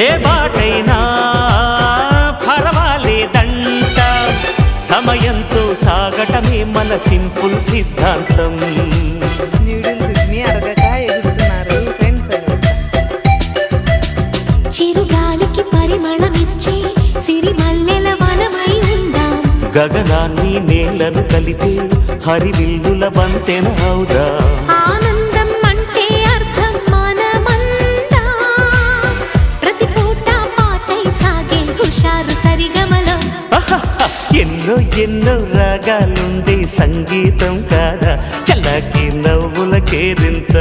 ఏ బాటైనా పర్వాలేదంట, సమయంతో సాగటమే మన సింపుల్ సిద్ధాంతం. చిరుగాలికి పరిమళమిచ్చే సిరిమల్లెల వనమై ఉందాం, గగనాన్ని నేలను కలిపే హరివిల్లుల బంతెన అవుదా. ఆనందం అంటే అర్థం మనమందా, ప్రతి పూట పాటై సాగే హుషారు సరిగమలో. ఎన్నో ఎన్నో రాగాలుండే సంగీతం కాదా, చల్లకి నవ్వుల కేరింత.